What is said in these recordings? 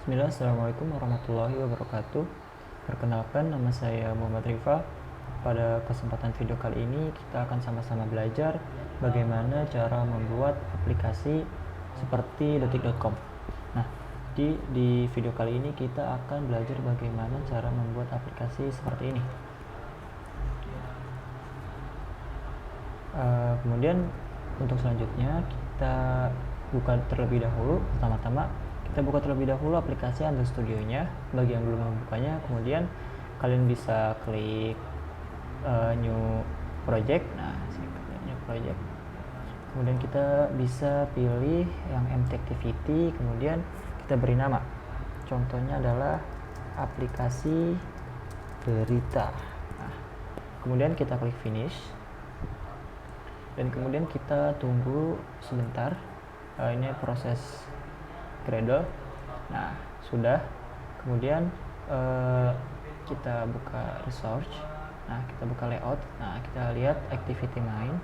Bismillah, Assalamualaikum warahmatullahi wabarakatuh. Perkenalkan, nama saya Muhammad Rifa. Pada kesempatan video kali ini kita akan sama-sama belajar bagaimana cara membuat aplikasi seperti detik.com. Nah, di video kali ini kita akan belajar bagaimana cara membuat aplikasi seperti ini. Kemudian untuk selanjutnya kita buka terlebih dahulu. Pertama-tama kita buka terlebih dahulu aplikasi Android Studio-nya. Bagi yang belum membukanya, kemudian kalian bisa klik new project. Nah, saya klik new project. Kemudian kita bisa pilih yang empty activity, kemudian kita beri nama. Contohnya adalah aplikasi berita. Nah, kemudian kita klik finish. Dan kemudian kita tunggu sebentar. Ini proses Gradle. Nah, sudah. Kemudian kita buka resource. Nah, kita buka layout. Nah, kita lihat activity main.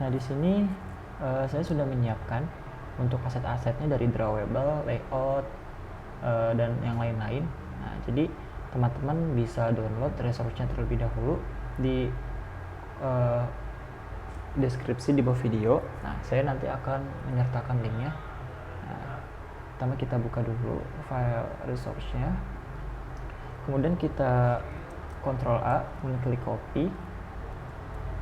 Nah, di sini saya sudah menyiapkan untuk aset-asetnya dari drawable, layout, dan yang lain-lain. Nah, jadi teman-teman bisa download resource-nya terlebih dahulu di deskripsi di bawah video. Nah, saya nanti akan menyertakan linknya. Nah, pertama kita buka dulu file resource-nya, kemudian kita Ctrl A, kemudian klik copy,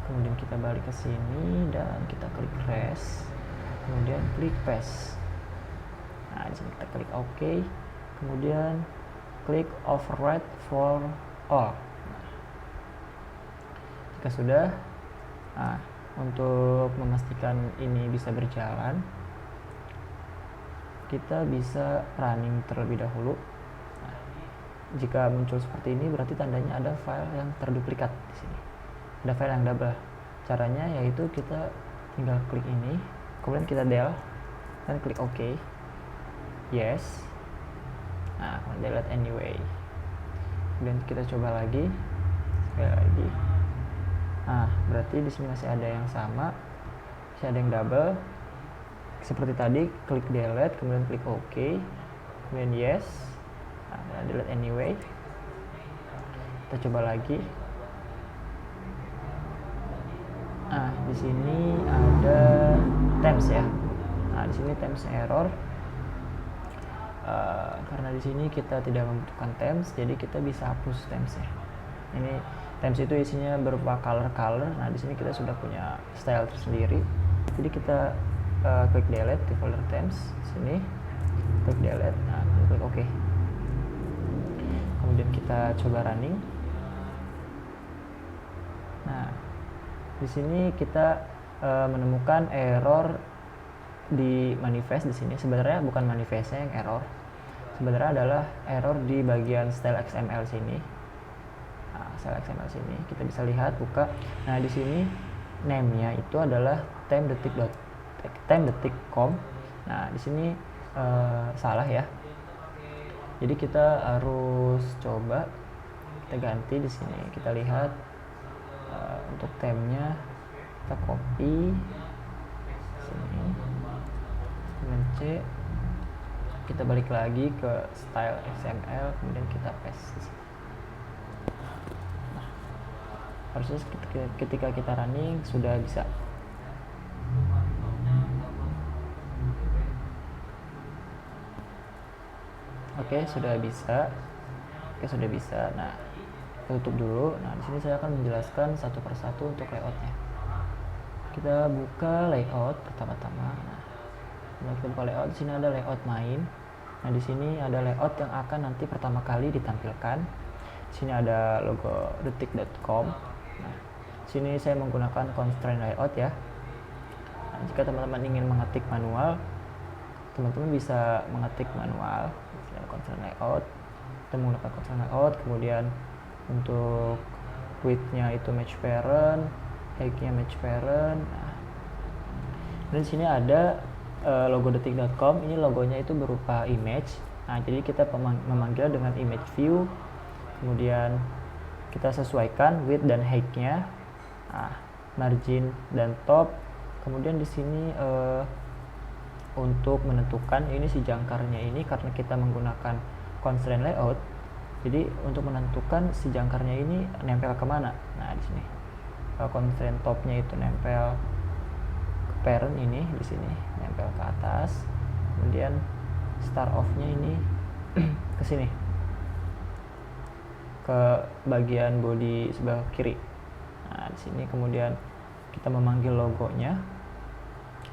kemudian kita balik ke sini dan kita klik erase, kemudian klik paste. Nah, di sini kita klik OK, kemudian klik override for all. Jika sudah, nah, untuk memastikan ini bisa berjalan, kita bisa running terlebih dahulu. Nah, jika muncul seperti ini, berarti tandanya ada file yang terduplikat di sini. Ada file yang double. Caranya yaitu kita tinggal klik ini, kemudian kita del dan klik OK. Yes. Nah, kemudian delete anyway. Kemudian kita coba lagi, sekali lagi. Nah, berarti di sini masih ada yang sama, masih ada yang double. Seperti tadi, klik delete, kemudian klik OK, kemudian yes, nah, delete anyway. Kita coba lagi. Nah, di sini ada temps ya. Nah, di sini temps error. Karena di sini kita tidak membutuhkan temps, jadi kita bisa hapus tempsnya. Ini temps itu isinya berupa color. Nah, di sini kita sudah punya style tersendiri. Jadi kita klik delete di folder temps sini, klik delete, nah klik OK. Kemudian kita coba running. Nah, di sini kita menemukan error di manifest. Di sini sebenarnya bukan manifestnya yang error, sebenarnya adalah error di bagian style XML sini. Nah, style XML sini kita bisa lihat, buka. Nah, di sini name-nya itu adalah time.detik.com. Nah, di sini salah ya. Jadi kita harus coba kita ganti di sini. Kita lihat untuk temnya, kita copy sini, kemudian C, kita balik lagi ke style XML, kemudian kita paste di sini. Nah, harusnya ketika kita running sudah bisa. Oke, sudah bisa. Nah, tutup dulu. Nah, di sini saya akan menjelaskan satu persatu untuk layoutnya. Kita buka layout pertama-tama. Nah, kita buka layout. Di sini ada layout main. Nah, di sini ada layout yang akan nanti pertama kali ditampilkan. Di sini ada logo detik.com. Nah, di sini saya menggunakan constraint layout ya. Nah, jika teman-teman ingin mengetik manual, teman-teman bisa mengetik manual. Constraint layout, kita menggunakan constraint layout. Kemudian untuk width-nya itu match parent, height-nya match parent. Nah, dan di sini ada logo detik.com. Ini logonya itu berupa image. Nah, jadi kita memanggil dengan image view. Kemudian kita sesuaikan width dan height-nya, nah, margin dan top. Kemudian di sini untuk menentukan ini si jangkarnya ini, karena kita menggunakan constraint layout, jadi untuk menentukan si jangkarnya ini nempel kemana. Nah di sini constraint topnya itu nempel ke parent ini, di sini nempel ke atas, kemudian start off-nya ini ke sini, ke bagian body sebelah kiri. Nah di sini kemudian kita memanggil logonya,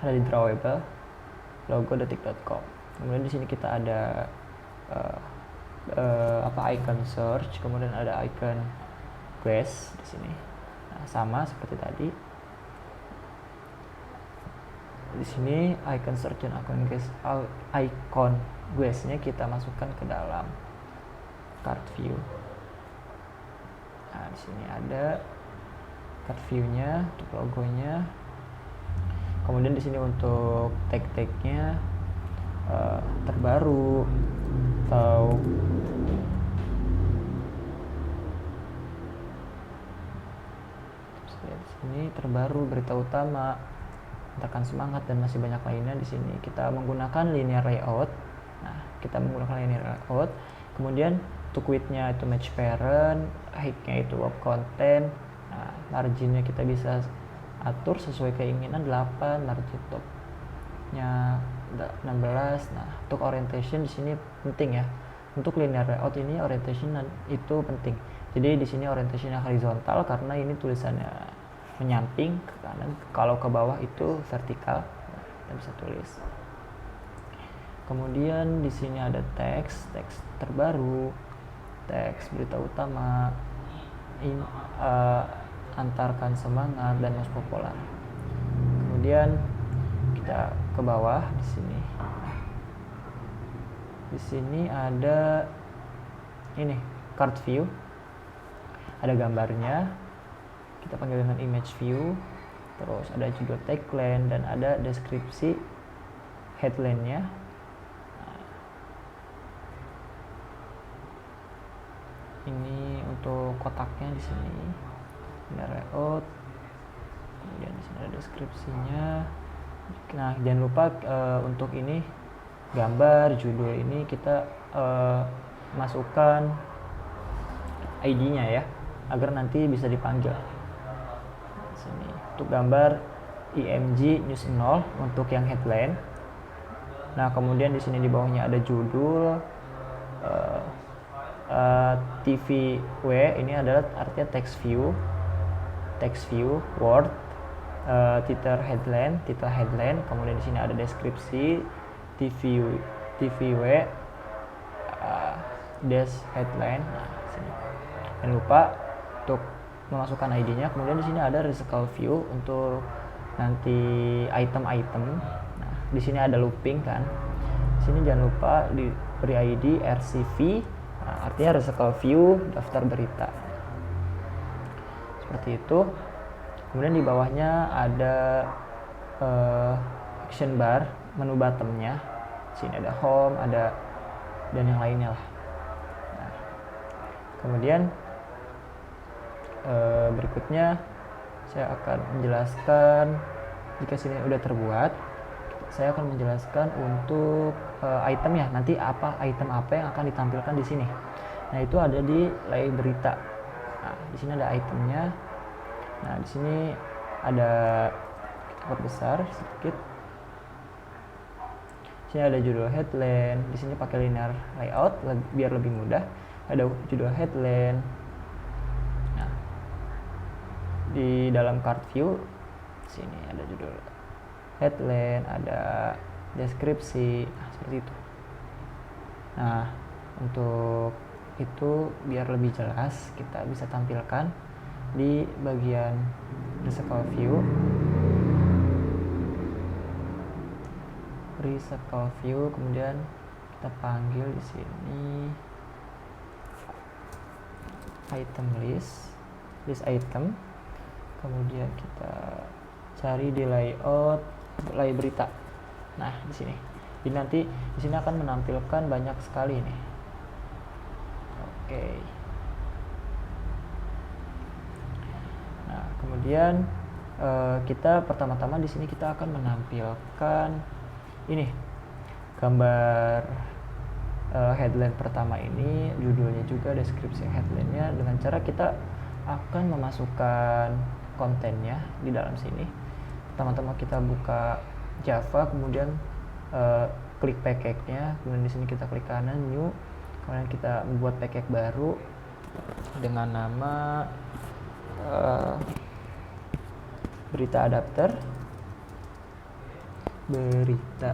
ada di drawable logo.detik.com. Kemudian di sini kita ada icon search, kemudian ada icon quest di sini. Nah, sama seperti tadi. Di sini icon search dan icon quest-nya kita masukkan ke dalam card view. Nah, di sini ada card view-nya untuk logonya. Kemudian di sini untuk tag-tagnya terbaru atau di sini terbaru, berita utama, antarkan semangat, dan masih banyak lainnya. Di sini kita menggunakan linear layout. Nah, kita menggunakan linear layout. Kemudian untuk width-nya itu match parent, height-nya itu web content. Nah, margin-nya kita bisa atur sesuai keinginan 8, margin top-nya 16. Nah, untuk orientation di sini penting ya. Untuk linear layout ini orientation itu penting. Jadi di sini orientationnya horizontal karena ini tulisannya menyamping ke kanan. Kalau ke bawah itu vertikal. Nah, kita bisa tulis. Kemudian di sini ada teks terbaru, teks berita utama, antarkan semangat, dan most popular. Kemudian kita ke bawah di sini. Di sini ada ini card view, ada gambarnya, kita panggil dengan image view. Terus ada judul tagline dan ada deskripsi headline-nya. Ini untuk kotaknya di sini, ada layout, kemudian di sini ada deskripsinya. Nah, jangan lupa untuk ini gambar judul ini kita masukkan ID-nya ya, agar nanti bisa dipanggil. Di sini untuk gambar IMG News 0 untuk yang headline. Nah, kemudian di sini di bawahnya ada judul TVW, ini adalah artinya text view word, title headline, kemudian di sini ada deskripsi TVW dash headline. Nah, sini jangan lupa untuk memasukkan ID-nya. Kemudian di sini ada recycle view untuk nanti item-item. Nah, di sini ada looping kan. Di sini jangan lupa diberi ID RCV. Nah, artinya recycle view daftar berita. Seperti itu. Kemudian di bawahnya ada action bar, menu bottomnya. Di sini ada home, ada dan yang lainnya lah. Nah, kemudian berikutnya saya akan menjelaskan, jika sini udah terbuat, saya akan menjelaskan untuk itemnya, nanti item apa yang akan ditampilkan di sini. Nah, itu ada di lay berita. Nah, di sini ada itemnya. Nah, di sini ada kita besar sedikit. Di sini ada judul headline. Di sini pakai linear layout biar lebih mudah. Ada judul headline. Nah, di dalam card view sini ada judul headline, ada deskripsi, nah, seperti itu. Nah, untuk itu biar lebih jelas kita bisa tampilkan di bagian recycle view, kemudian kita panggil di sini item list item, kemudian kita cari di layout lay berita. Nah, di sini. Jadi nanti di sini akan menampilkan banyak sekali nih. Oke. Nah, kemudian kita pertama-tama di sini kita akan menampilkan ini gambar headline pertama ini, judulnya juga, deskripsi headline-nya, dengan cara kita akan memasukkan kontennya di dalam sini. Pertama-tama kita buka Java, kemudian klik package-nya, kemudian di sini kita klik kanan new, kemudian kita membuat package baru dengan nama berita adapter, kita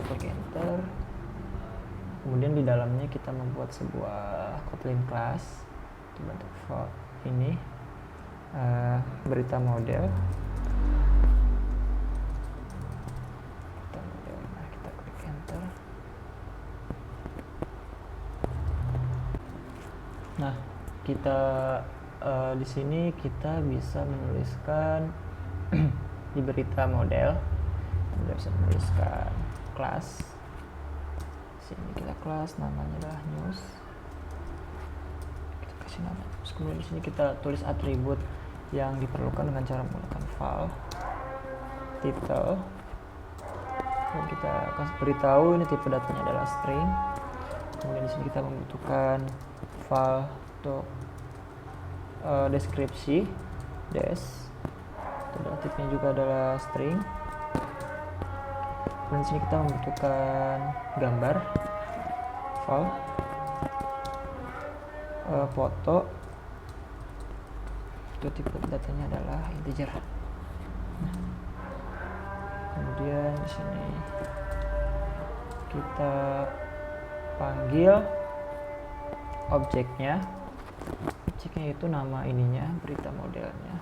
klik enter. Kemudian di dalamnya kita membuat sebuah Kotlin class bentuk ini berita model. Nah, kita klik enter. Nah, kita di sini kita bisa menuliskan di berita model, kita bisa menuliskan kelas. Sini kita kelas, namanya adalah news. Kita kasih nama. Terus kemudian di sini kita tulis atribut yang diperlukan dengan cara menggunakan file, title. Dan kita kasih beritahu ini tipe datanya adalah string. Kemudian di sini kita membutuhkan file untuk deskripsi, tipenya juga adalah string. Dan di sini kita membutuhkan gambar, file, foto. Itu tipe datanya adalah integer. Nah, kemudian di sini kita panggil objeknya. Objeknya itu nama ininya, berita modelnya.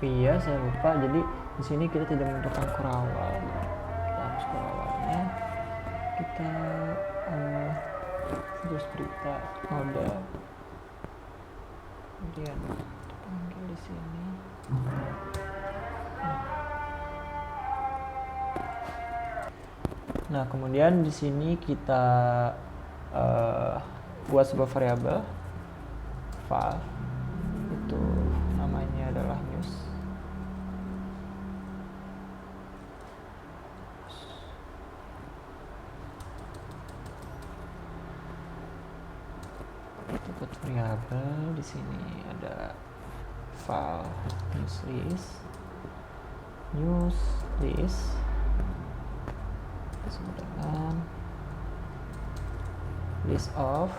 Iya, saya lupa. Jadi di sini kita tidak membutuhkan kurawal. Kita hapus kurawalnya. Kita terus berita model. Kemudian kita panggil di sini. Nah, kemudian di sini kita buat sebuah variabel file, itu namanya adalah news. Kita buat variabel di sini ada file news list dengan list of,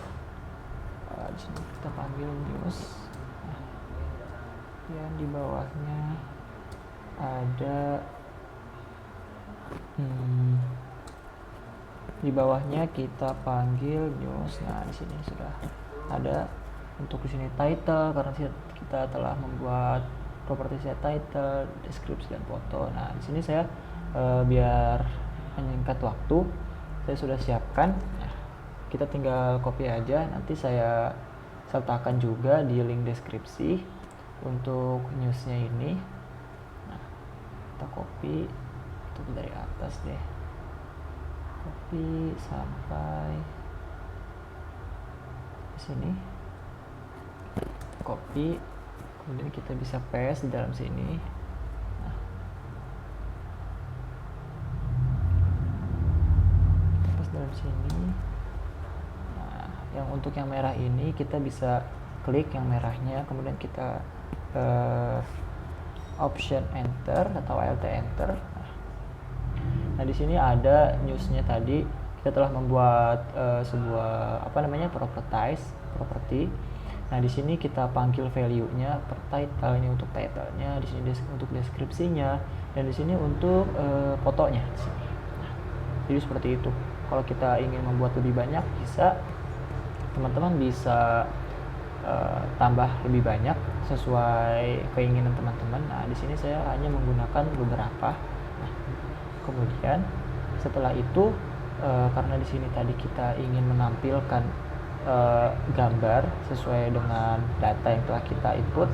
di sini kita panggil news. Nah, yang di bawahnya ada di bawahnya kita panggil news. Nah, di sini sudah ada untuk di sini title, karena kita telah membuat propertinya title, deskripsi, dan foto. Nah, di sini saya biar menyingkat waktu, saya sudah siapkan. Nah, kita tinggal copy aja, nanti saya sertakan juga di link deskripsi untuk newsnya ini. Nah, kita copy untuk dari atas deh, copy sampai di sini, copy, kemudian kita bisa paste di dalam sini. Dalam sini. Nah, yang untuk yang merah ini kita bisa klik yang merahnya, kemudian kita option enter atau alt enter. Nah, di sini ada newsnya tadi. Kita telah membuat sebuah property. Nah, di sini kita panggil value-nya per title, ini untuk title-nya, di sini untuk deskripsinya, dan di sini untuk fotonya di sini. Nah, jadi seperti itu. Kalau kita ingin membuat lebih banyak, teman-teman bisa tambah lebih banyak sesuai keinginan teman-teman. Nah, di sini saya hanya menggunakan beberapa. Nah, kemudian setelah itu karena di sini tadi kita ingin menampilkan gambar sesuai dengan data yang telah kita input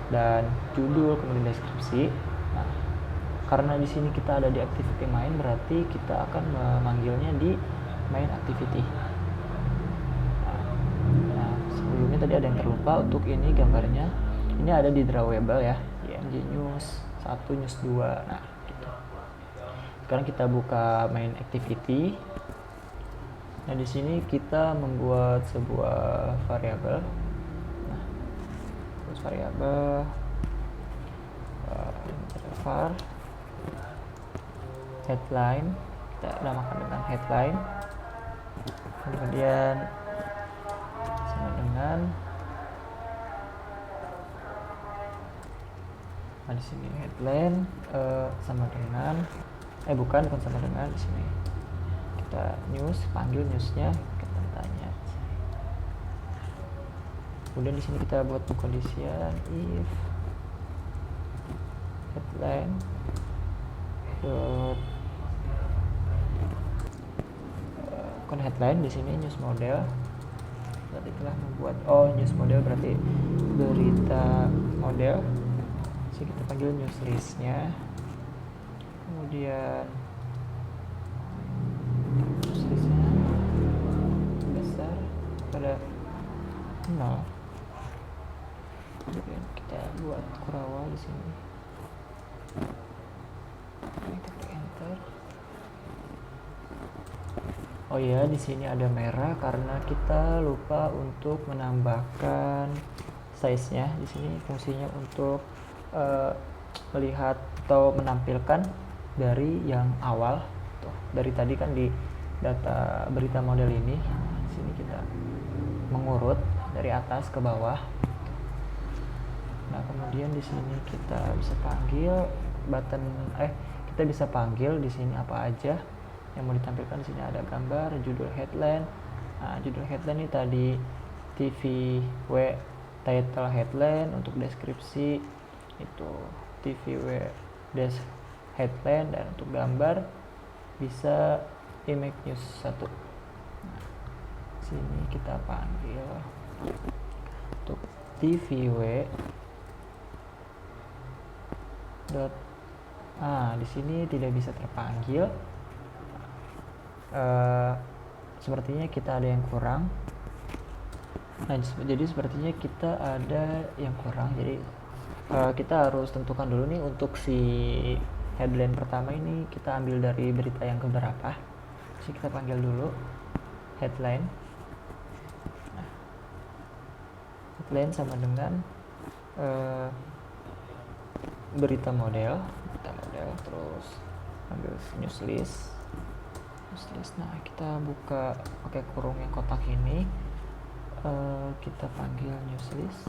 dan judul, kemudian deskripsi. Nah, karena di sini kita ada di activity main, berarti kita akan memanggilnya di main activity. Mungkin tadi ada yang terlupa. Untuk ini gambarnya ini ada di drawable ya, IMG News 1, News 2. Nah gitu. Sekarang kita buka main activity. Nah di sini kita membuat sebuah variabel. Nah, terus variabel var headline, kita namakan dengan headline. Kemudian sama dengan di sini headline sama dengan bukan sama dengan di sini kita news, panggil newsnya, kita tanya. Kemudian di sini kita buat condition if headline dot bukan headline, di sini news model. Berarti telah membuat news model berarti berita model. Jadi kita panggil news listnya. Kemudian news listnya besar pada 0. Kemudian kita buat kurawal di sini. Kita klik enter. Oh ya, di sini ada merah karena kita lupa untuk menambahkan size-nya. Di sini fungsinya untuk melihat atau menampilkan dari yang awal. Tuh, dari tadi kan di data berita model ini. Di sini kita mengurut dari atas ke bawah. Nah, kemudian di sini kita bisa panggil button kita bisa panggil di sini apa aja yang mau ditampilkan. Di sini ada gambar, judul headline. Nah, judul headline ini tadi TVW title headline. Untuk deskripsi itu TVW dash headline, dan untuk gambar bisa image news 1. Nah, sini kita panggil untuk TVW dot di sini tidak bisa terpanggil. Sepertinya kita ada yang kurang. Nah, jadi sepertinya kita ada yang kurang. Jadi kita harus tentukan dulu nih untuk si headline pertama ini kita ambil dari berita yang keberapa. Jadi kita panggil dulu headline. Nah, headline sama dengan berita model, terus ambil news list. Nah, kita buka pakai kurung yang kotak ini. Kita panggil news list,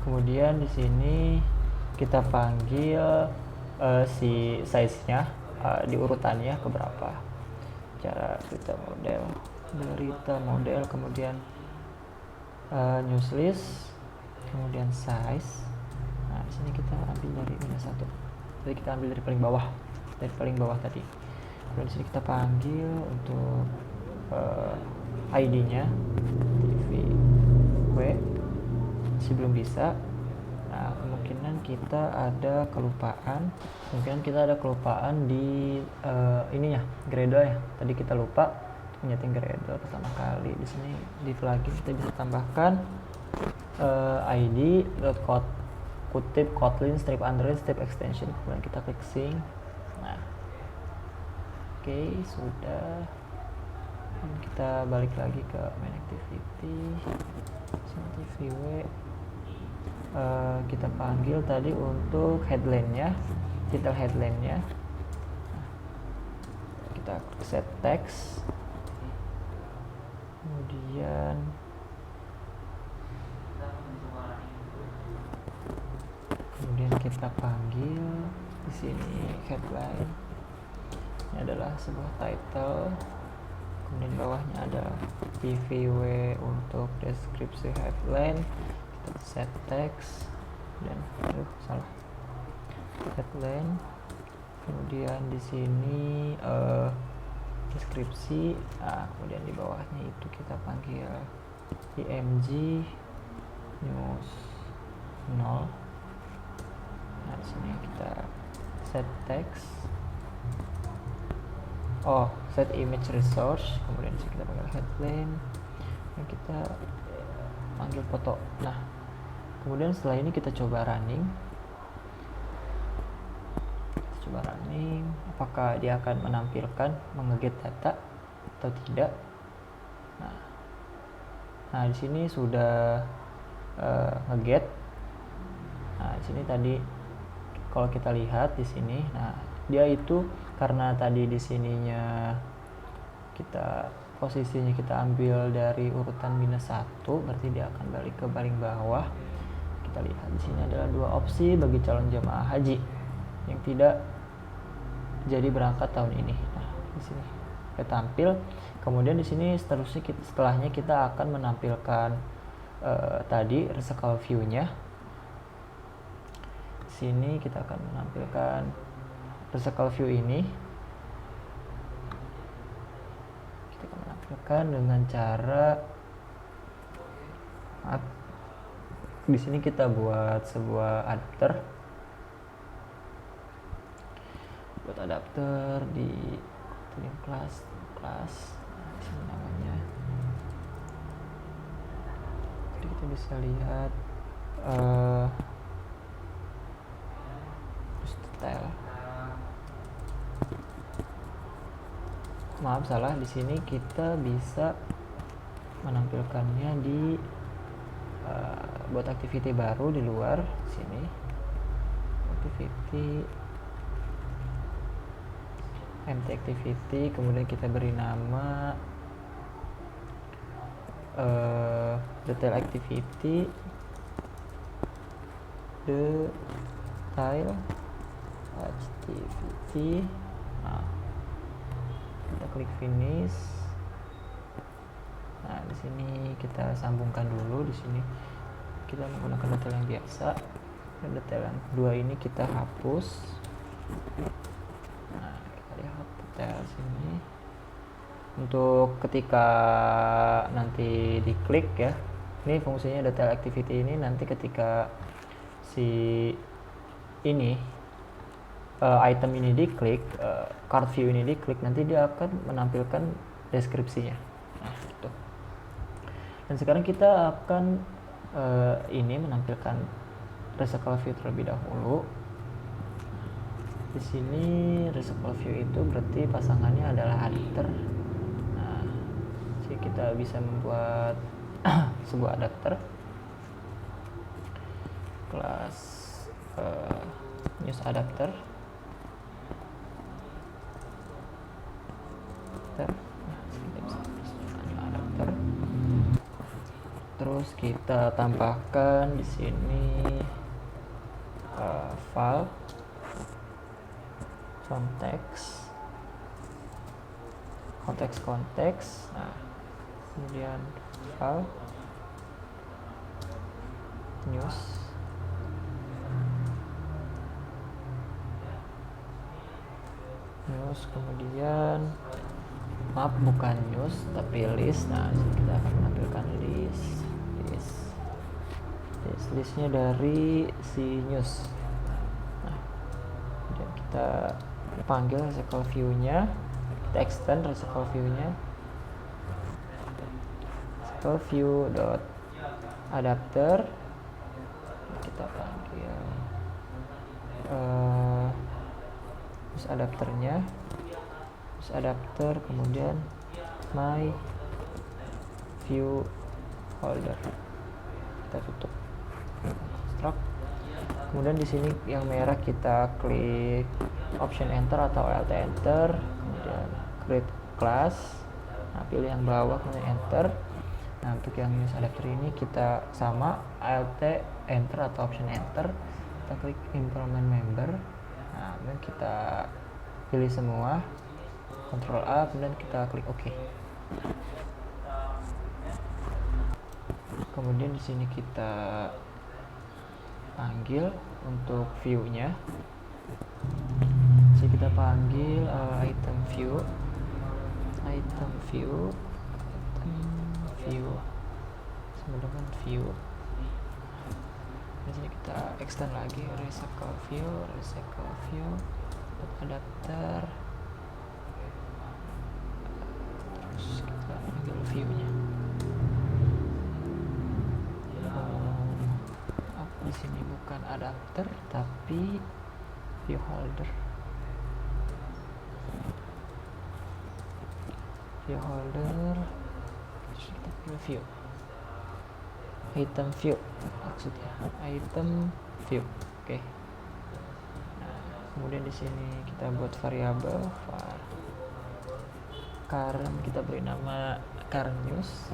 kemudian di sini kita panggil si size-nya di urutannya keberapa. Cara berita model, kemudian news list, kemudian size. Nah, di sini kita ambil dari -1. Jadi kita ambil dari paling bawah tadi. Kemudian di sini kita panggil untuk ID-nya TVW masih belum bisa. Nah, kemungkinan kita ada kelupaan di ininya Gradle ya. Tadi kita lupa menyeting Gradle pertama kali. Di sini di plugin kita bisa tambahkan ID kutip Kotlin strip underline strip extension. Kemudian kita klik sync. Nah, oke, sudah. Dan kita balik lagi ke main activity. TVW kita panggil tadi untuk headline-nya, title headline-nya. Kita set text, kemudian kita panggil di sini headline. Ini adalah sebuah title. Kemudian bawahnya ada TVW untuk deskripsi headline. Kita set text dan headline. Kemudian di sini deskripsi. Kemudian di bawahnya itu kita panggil IMG news 0. Nah, di sini kita set text. set image resource, kemudian di sini kita panggil headline dan kita panggil foto. Nah, kemudian setelah ini kita coba running. Apakah dia akan menampilkan mengeget data atau tidak. Nah di sini sudah ngeget. Nah di sini tadi kalau kita lihat di sini, nah dia itu karena tadi di sininya posisinya kita ambil dari urutan -1, berarti dia akan balik ke paling bawah. Kita lihat di sini adalah 2 opsi bagi calon jemaah haji yang tidak jadi berangkat tahun ini. Nah, di sini kita tampil. Kemudian di sini setelahnya kita akan menampilkan tadi recycle view-nya. Di sini kita akan menampilkan recycle view ini. Kita akan menampilkan dengan cara di sini kita buat sebuah adapter. Di kelas. Nah, di sini namanya. Jadi kita bisa lihat detail. Maaf salah, di sini kita bisa menampilkannya di buat activity baru di luar sini. Activity empty activity, kemudian kita beri nama detail activity detail activity. Nah, kita klik finish. Nah di sini kita sambungkan dulu. Di sini kita menggunakan detail yang biasa dan detail yang kedua ini kita hapus. Detail sini untuk ketika nanti diklik ya, ini fungsinya detail activity ini nanti ketika si ini item ini diklik, card view ini diklik, nanti dia akan menampilkan deskripsinya. Nah gitu. Dan sekarang kita akan ini menampilkan recycle view terlebih dahulu. Di sini recycle view itu berarti pasangannya adalah adapter. Nah, jadi kita bisa membuat sebuah adapter kelas use adapter. Nah, kita bisa adapter. Terus kita tambahkan di sini file konteks. Nah, kemudian file news, kemudian maaf bukan news tapi list. Nah, kita akan menampilkan listnya dari si news. Nah, kemudian kita panggil recycle view-nya, kita extend recycle view-nya, recycle view dot adapter, kita panggil use adapternya, use adapter, kemudian my view holder, kita tutup construct. Kemudian di sini yang merah kita klik option enter atau alt enter, kemudian create class. Nah, pilih yang bawah kemudian enter. Nah, untuk yang use adapter ini kita sama alt enter atau option enter, kita klik implement member. Nah, kemudian kita pilih semua, Ctrl A, kemudian kita klik OK. Kemudian di sini kita panggil untuk view-nya. Jadi kita panggil item view sama dengan view. Di sini kita extend lagi recycle view adapter. view-nya. Di sini bukan adapter tapi view holder. Kita pilih view, item view maksudnya, item view. Oke. Nah, kemudian di sini kita buat variabel var current, kita beri nama current news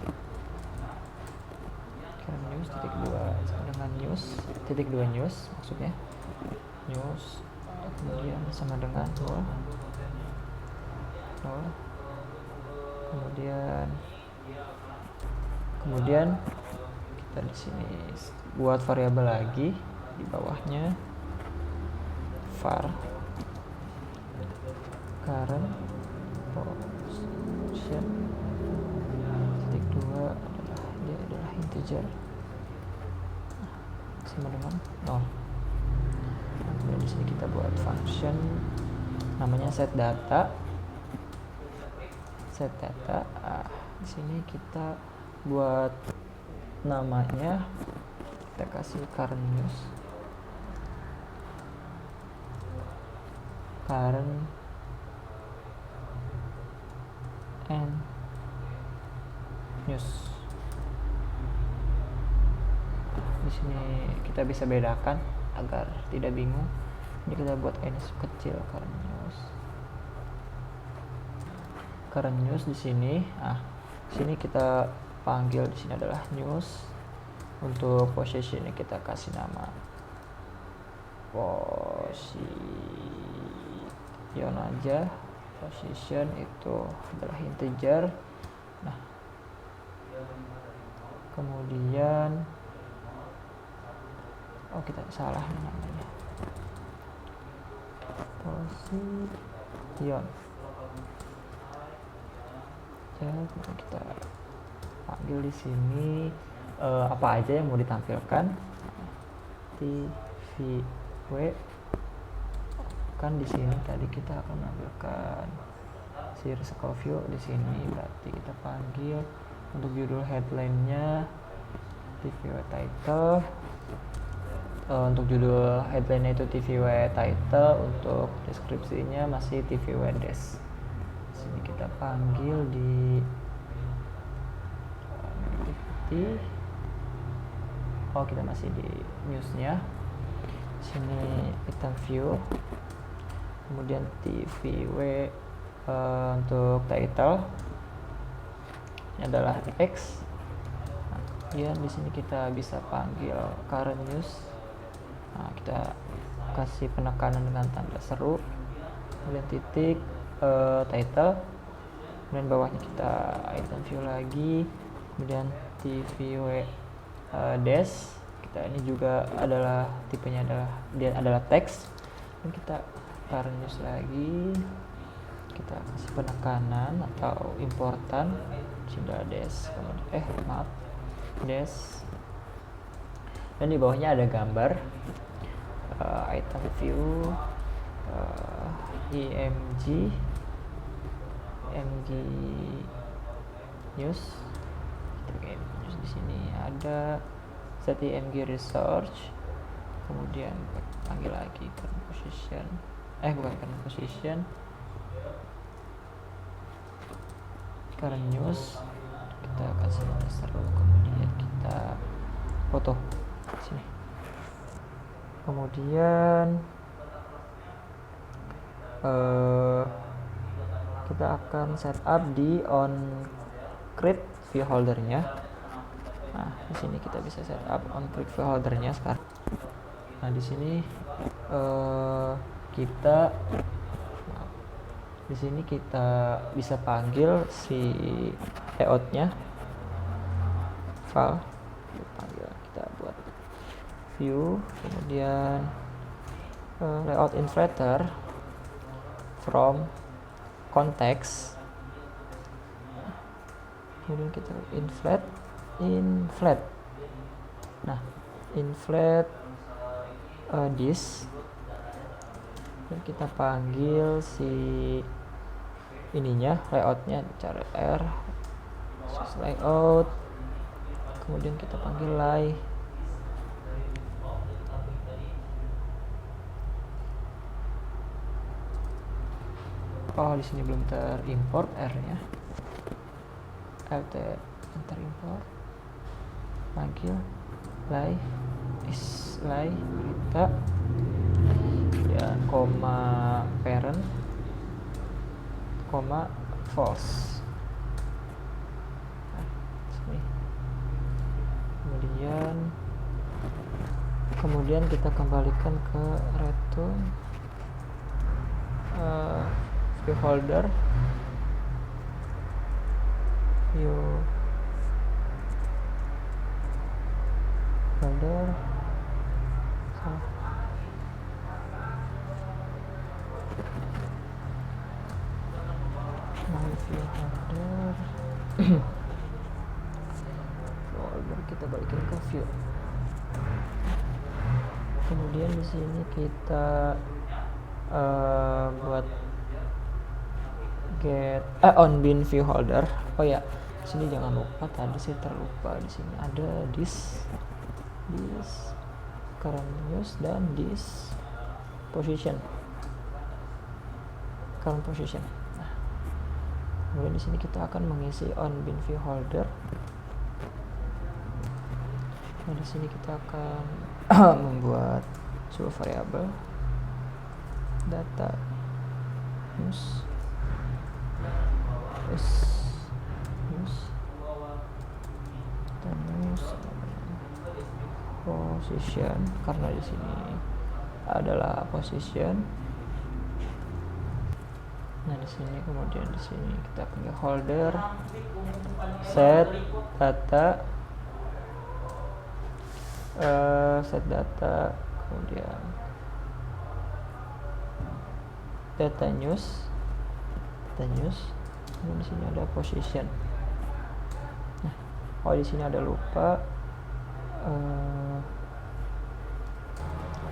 titik 2 sama dengan titik 2 news maksudnya news, kemudian sama dengan 0, kemudian kita di sini buat variabel lagi di bawahnya var current position titik 2 adalah integer sama dengan 0. Kemudian di sini kita buat function namanya set data. Di sini kita buat namanya, kita kasih current and news. Di sini kita bisa bedakan agar tidak bingung. Ini kita buat n kecil current news di sini. Di sini kita panggil, di sini adalah news. Untuk position kita kasih nama position aja. Position itu adalah integer. Nah, kemudian kita salah namanya, position. Kita panggil di sini apa aja yang mau ditampilkan. tvw kan di sini tadi kita akan menampilkan circle view di sini, berarti kita panggil untuk judul headline-nya tvw title. Untuk judul headline itu tvw title, untuk deskripsinya masih tvw dash. Sini kita panggil di kita masih di newsnya. Sini item view, kemudian tvw untuk title ini adalah X. Kemudian di sini kita bisa panggil current news. Kita kasih penekanan dengan tanda seru, kemudian titik title, kemudian bawahnya kita item view lagi, kemudian tvw dash. Kita ini juga adalah tipenya adalah teks, dan kita current news lagi, kita kasih penekanan atau importan sudah dash, dash, dan di bawahnya ada gambar item view img news. Di sini ada set img research, kemudian panggil lagi current position, current news, kita kasih tanda seru, kemudian kita foto sini, kemudian kita akan setup di on create view holdernya. Di sini kita bisa setup on create view holdernya sekarang. Di sini kita bisa panggil si layoutnya, file kita buat view, kemudian layout inflator from context, kemudian kita inflate. Inflate this, dan kita panggil si ininya layoutnya cara R CSS layout, kemudian kita panggil lie. Oh, di sini belum terimport R-nya. Alt enter import. Panggil lie is lie berita dan koma parent koma false. Nah, sini. Kemudian kita kembalikan ke return view folder folder kita balikin ke view. Kemudian di sini kita buat get on bin view holder. Oh ya, sini jangan lupa, tadi saya terlupa, di sini ada this current news dan this current position. Nah, kemudian di sini kita akan mengisi on bin view holder. Nah, di sini kita akan membuat sebuah variabel data news position, karena di sini adalah position. Nah, di sini kemudian di sini kita punya holder set data kemudian data news kemudian di sini ada position. Nah, oh di sini ada lupa,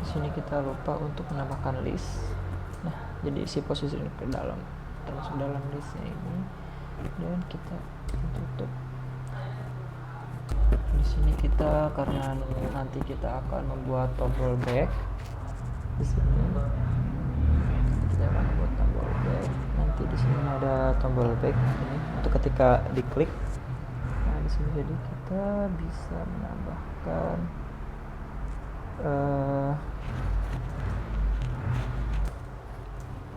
di sini kita lupa untuk menambahkan list. Nah, jadi isi position ke dalam, termasuk dalam listnya ini, dan kita tutup. Di sini kita, karena nanti kita akan membuat tombol back, di sini kita akan membuat tombol back. Nanti di sini ada tombol back ini untuk ketika diklik. Nah, di sini jadi kita bisa menambahkan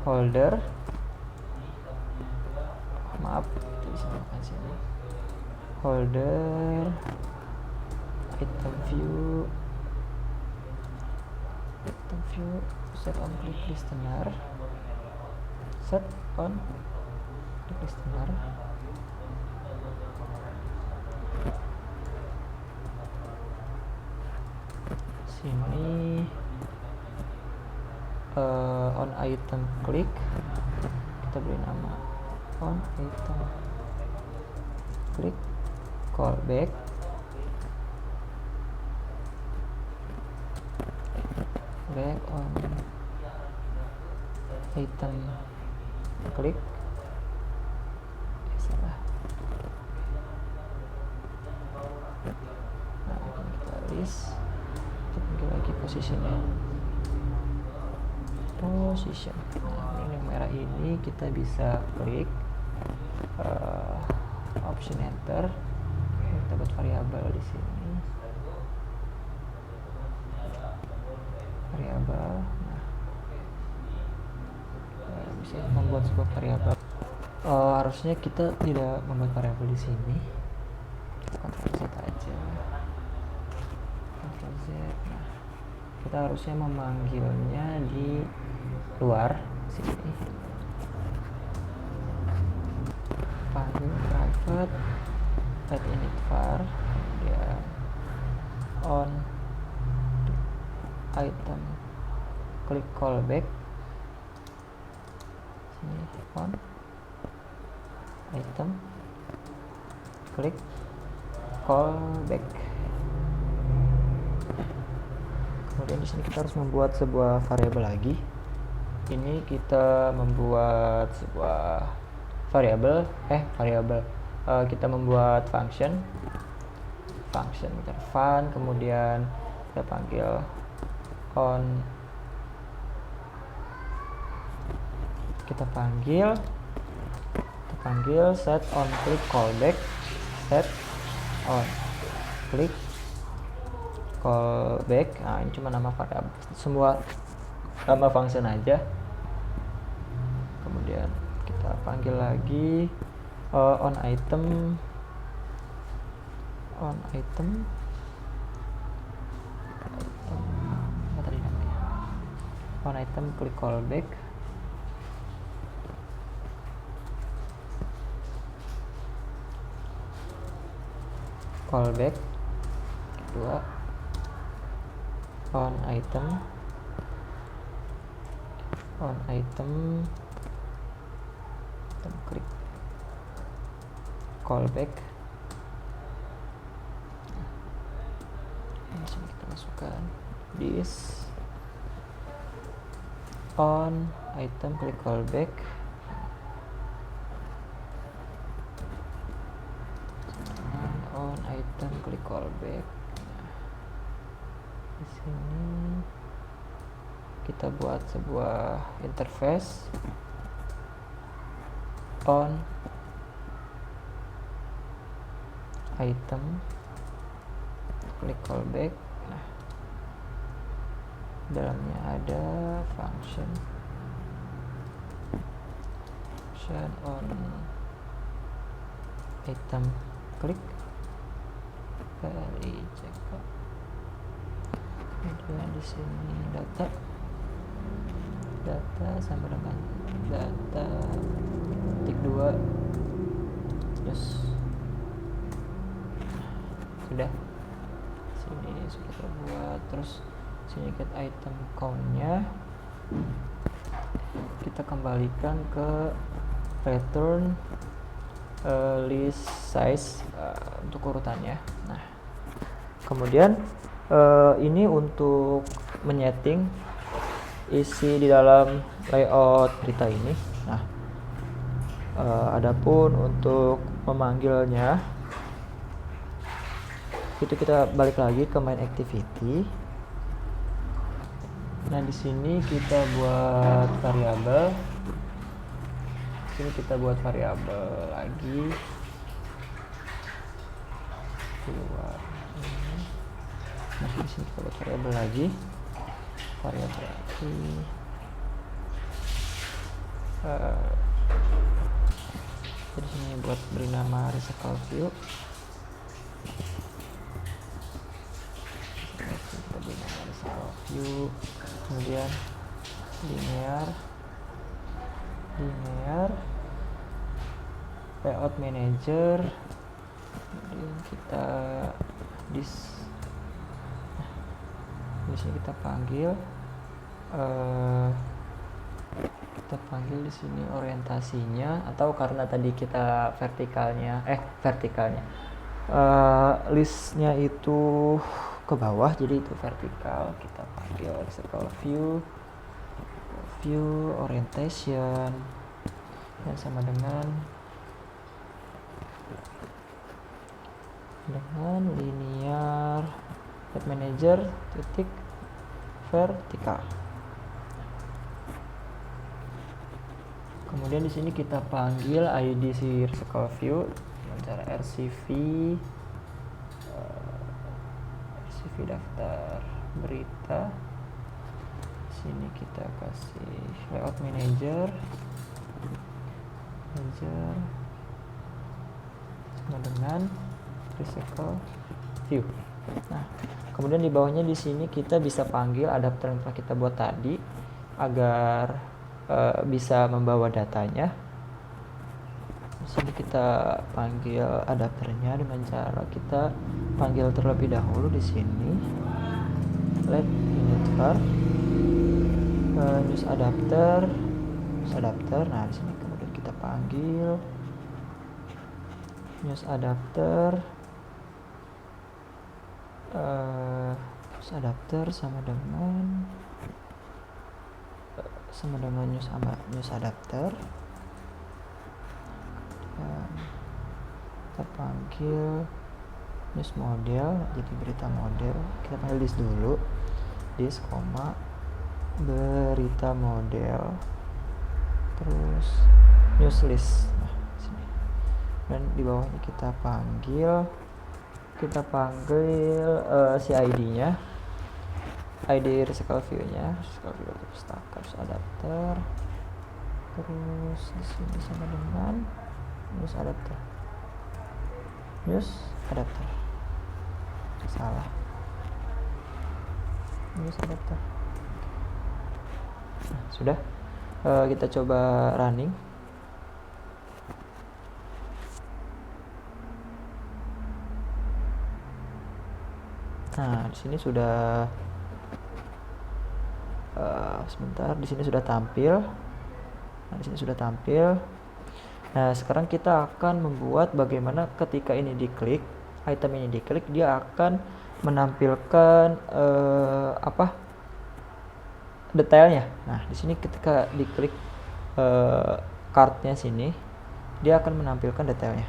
holder, maaf, di sini holder item view set on click listener, sini on item click kita beri nama on item click callback, back on item click salah. Nah, kita list, kita panggil lagi positionnya position. Nah, ini yang merah ini kita bisa klik option enter, kita buat variabel di sini, variabel. Nah, bisa membuat sebuah variabel. Harusnya kita tidak membuat variabel di sini, kita Ctrl Z aja, Ctrl Z. Nah, kita harusnya memanggilnya di luar sini, panggil private init var, kemudian on item klik callback, sini on item klik callback. Kemudian di sini kita harus membuat sebuah variabel lagi. Ini kita membuat sebuah variabel kita membuat function fun, kemudian kita panggil on, kita panggil set on click callback, set on click callback. Nah, ini cuma nama variabel, semua nama function aja. Kemudian kita panggil lagi on item apa tadi namanya, on item click callback, kedua on item klik callback. Ini sini kita masukkan this on item klik callback, on item klik callback. Di sini kita buat sebuah interface on item klik callback. Nah, dalamnya ada function on item klik kali check. Kemudian di sini data sama dengan data titik 2 yes. Sudah, sini sudah terbuat. Terus sini get item count-nya kita kembalikan ke return list size untuk urutannya. Nah, kemudian ini untuk menyeting isi di dalam layout berita ini. Nah, adapun untuk memanggilnya itu kita balik lagi ke main activity. Nah, di sini kita buat variabel. Lagi. Nah, di sini kita buat variabel lagi. Di sini buat beri nama recycle view. Kita beri nama recycle view. Kemudian linear layout manager. Kemudian kita di sini kita panggil di sini orientasinya, atau karena tadi kita vertikalnya listnya itu ke bawah, jadi itu vertikal. Kita panggil circle view orientation yang sama dengan linear layout manager titik vertikal. Kemudian di sini kita panggil ID si circle view dengan cara RCV daftar berita. Sini kita kasih layout manager sama dengan recycle view. Nah, kemudian di bawahnya di sini kita bisa panggil adapter yang telah kita buat tadi agar bisa membawa datanya. Di sini kita panggil adapternya dengan cara kita panggil terlebih dahulu di sini let init var use adapter. Nah, di sini kemudian kita panggil use adapter sama dengan use adapter. kita panggil news model, jadi berita model. Kita panggil this dulu, this, berita model, terus news list. Nah, sini. Dan di bawahnya kita panggil si ID-nya, ID recycle view-nya, recycle view pustaka, terus adapter, terus di sini sama dengan news adapter, salah, news adapter. Nah, sudah. Kita coba running. Nah, di sini sudah sebentar, di sini sudah tampil. Nah, sekarang kita akan membuat bagaimana ketika ini diklik, item ini diklik, dia akan menampilkan detailnya. Nah, di sini ketika diklik card-nya sini, dia akan menampilkan detailnya.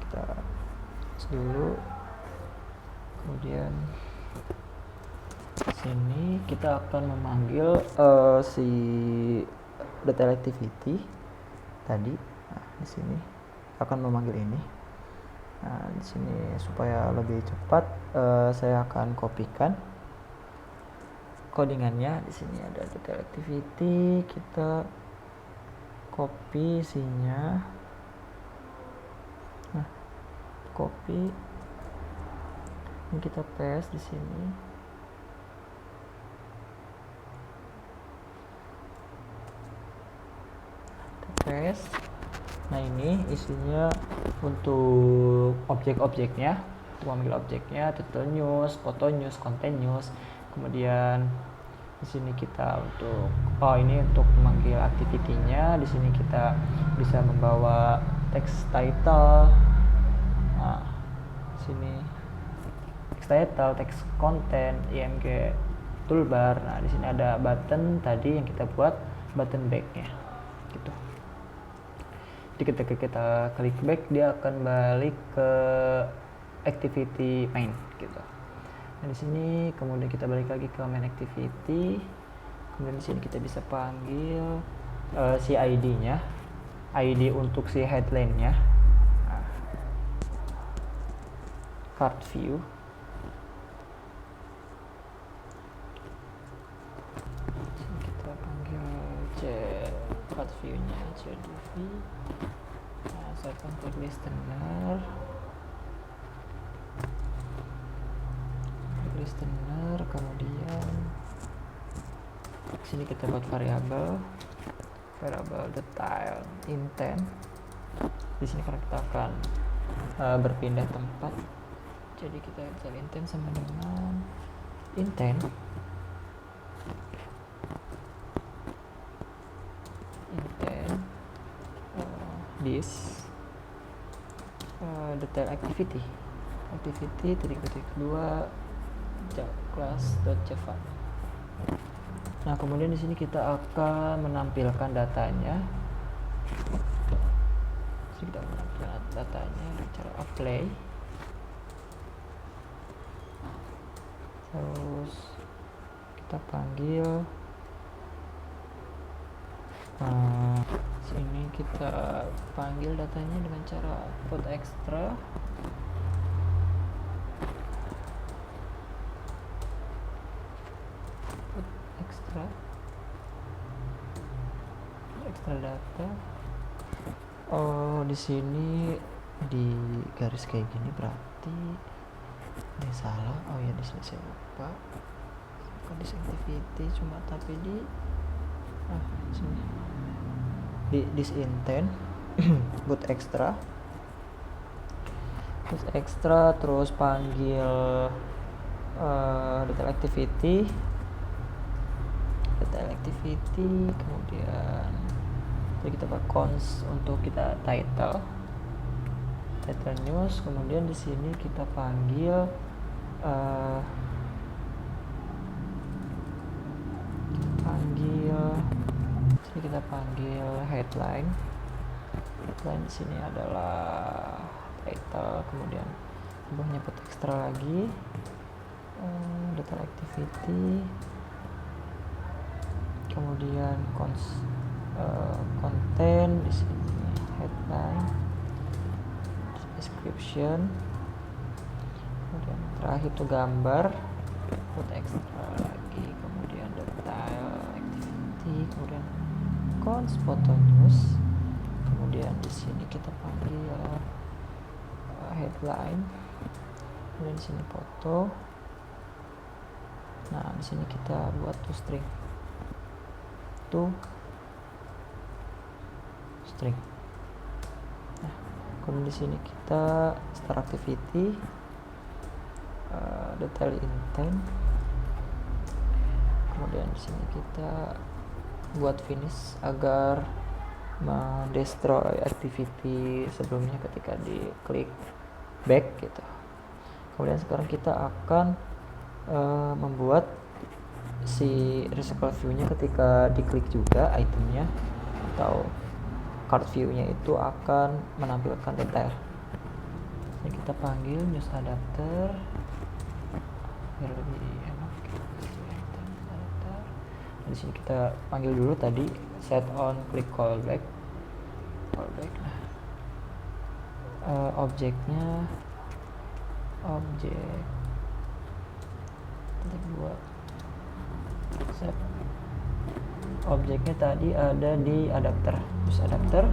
Kita dulu, kemudian sini kita akan memanggil si detail activity tadi. Nah, di sini akan memanggil ini. Nah, di sini supaya lebih cepat saya akan kopikan codingannya. Di sini ada detail activity, kita copy isinya. Nah, copy, ini kita paste di sini. Paste. Nah, ini isinya untuk objek-objeknya, untuk memanggil objeknya, title news, foto news, content news. Kemudian di sini kita ini untuk memanggil activity-nya. Di sini kita bisa membawa text title. Nah, sini text title, text content, img toolbar. Nah, di sini ada button tadi yang kita buat, button back-nya gitu. Jadi ketika kita klik back, dia akan balik ke activity main gitu. Nah, di sini kemudian kita balik lagi ke main activity. Kemudian di sini kita bisa panggil si ID-nya, ID untuk si headline-nya. Nah, card view. Sini kita panggil card view-nya, CDV. Nah, saya panggil listener, kemudian sini kita buat variabel detail intent. Di sini karena kita akan berpindah tempat, jadi kita detail intent sama dengan intent this detail activity titik 2 class.java. Nah, kemudian di sini kita akan menampilkan datanya. Kita menampilkan datanya dengan cara apply. Terus kita panggil sini kita panggil datanya dengan cara put extra. Extra data. Di sini di garis kayak gini berarti ada yang salah. Di sini saya lupa. Bukan di activity, cuma tapi di sini di this intent put extra, terus panggil detail activity, kemudian jadi kita pakai cons untuk kita title news. Kemudian di sini kita panggil headline. Selain di sini adalah title, kemudian bawahnya put extra lagi, detail activity, kemudian konten di sini, headline, description, kemudian terakhir tuh gambar, put extra lagi, kemudian detail activity, kemudian foto news, kemudian di sini kita panggil headline, kemudian di sini foto. Nah, di sini kita buat toString. Nah, kemudian di sini kita start activity, detail intent, kemudian di sini kita buat finish agar mendestroy activity sebelumnya ketika diklik back gitu. Kemudian sekarang kita akan membuat si recycle view-nya ketika diklik juga itemnya atau card view-nya itu akan menampilkan detail. Ini kita panggil news adapter biar lebih enak. Di sini kita panggil dulu tadi set on click callback. Nah, objeknya objek buat set objeknya tadi ada di adapter, terus adapter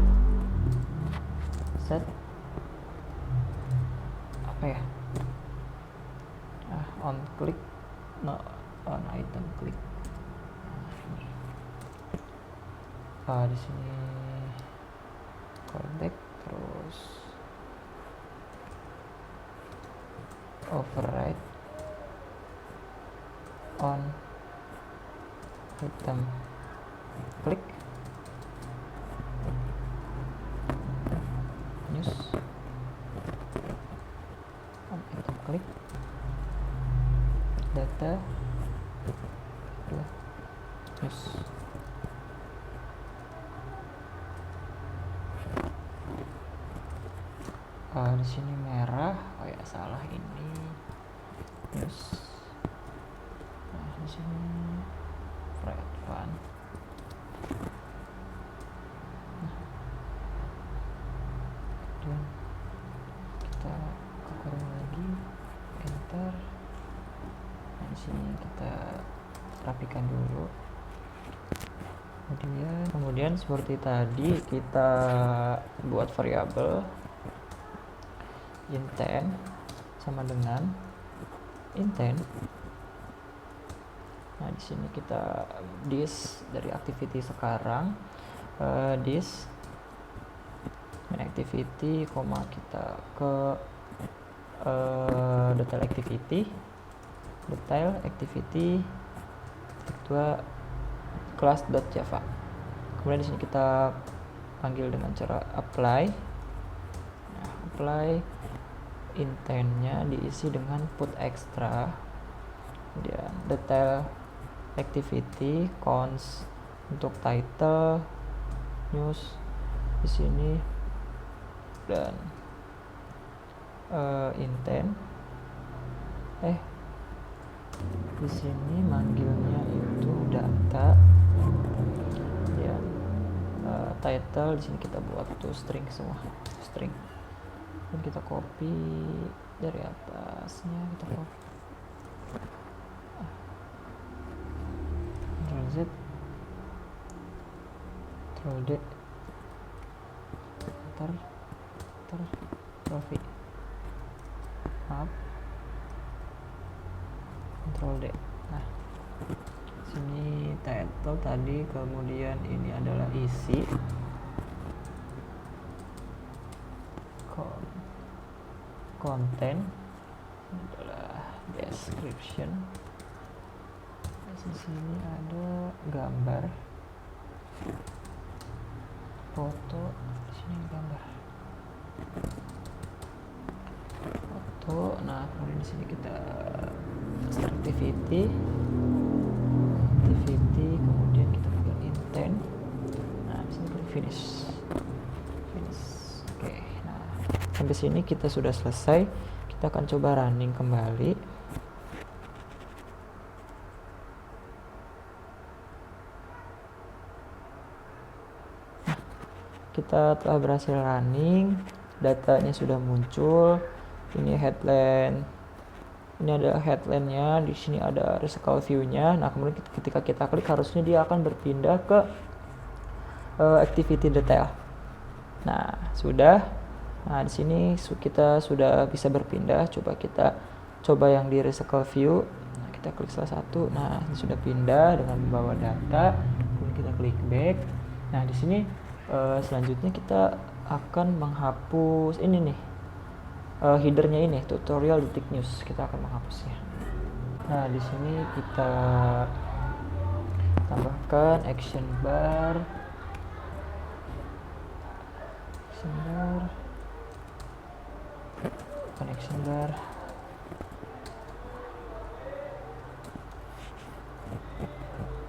set apa ya, on click on item click. Di sini callback, terus override on item click news on item click data news. Di sini merah, oh ya salah, ini news. Nah, di sini red fun. Dan kita kurang lagi, enter. Nah, di sini kita rapikan dulu. Kemudian seperti tadi kita buat variabel intent sama dengan intent. Nah, di sini kita this dari activity sekarang, this main activity, kita ke detail activity kedua class.java. Kemudian di sini kita panggil dengan cara apply. Nah, apply intentnya diisi dengan put extra, kemudian detail activity cons untuk title news di sini, dan intent di sini manggilnya itu data, ya. Title di sini kita buat toString semua, string. Dan kita copy dari atasnya, kita copy Ctrl Z, Ctrl D, Ctrl V, Ctrl D. Nah, sini title tadi, kemudian ini adalah isi, konten adalah description. Di sini ada gambar, foto, di sini gambar, foto. Nah, kemudian di sini kita activity, kemudian kita pilih intent. Nah, di sini pilih finish. sampai sini kita sudah selesai. Kita akan coba running kembali. Nah, kita telah berhasil running, datanya sudah muncul. Ini headline, ini ada headline-nya, di sini ada recycle view-nya. Nah, kemudian ketika kita klik harusnya dia akan berpindah ke activity detail. Nah, sudah. Nah, di sini kita sudah bisa berpindah. Coba kita coba yang di recycle view. Nah, kita klik salah satu. Nah, ini sudah pindah dengan membawa data. Kemudian kita klik back. Nah, di sini selanjutnya kita akan menghapus ini nih. Headernya ini tutorial detik news, kita akan menghapusnya. Nah, di sini kita tambahkan action bar, action bar.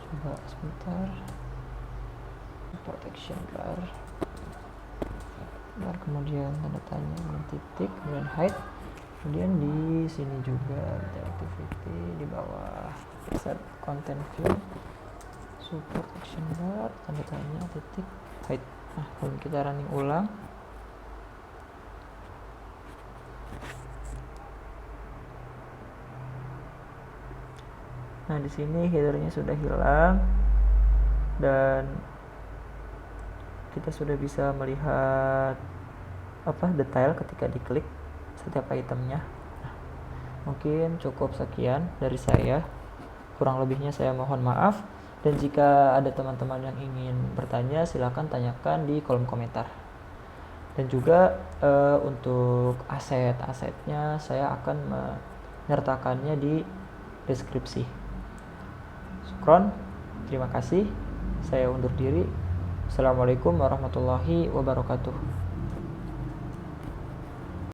Coba sebentar, import action bar. Kemudian tanda tanya dengan titik, kemudian height, kemudian di sini juga activity di bawah set content view, support action bar, tanda tanya titik, height. Nah, kalau kita running ulang, nah di sini headernya sudah hilang dan kita sudah bisa melihat detail ketika diklik setiap itemnya. Nah, mungkin cukup sekian dari saya, kurang lebihnya saya mohon maaf, dan jika ada teman-teman yang ingin bertanya silahkan tanyakan di kolom komentar. Dan juga untuk aset-asetnya saya akan menyertakannya di deskripsi. Syukron, terima kasih, saya undur diri. Assalamualaikum warahmatullahi wabarakatuh.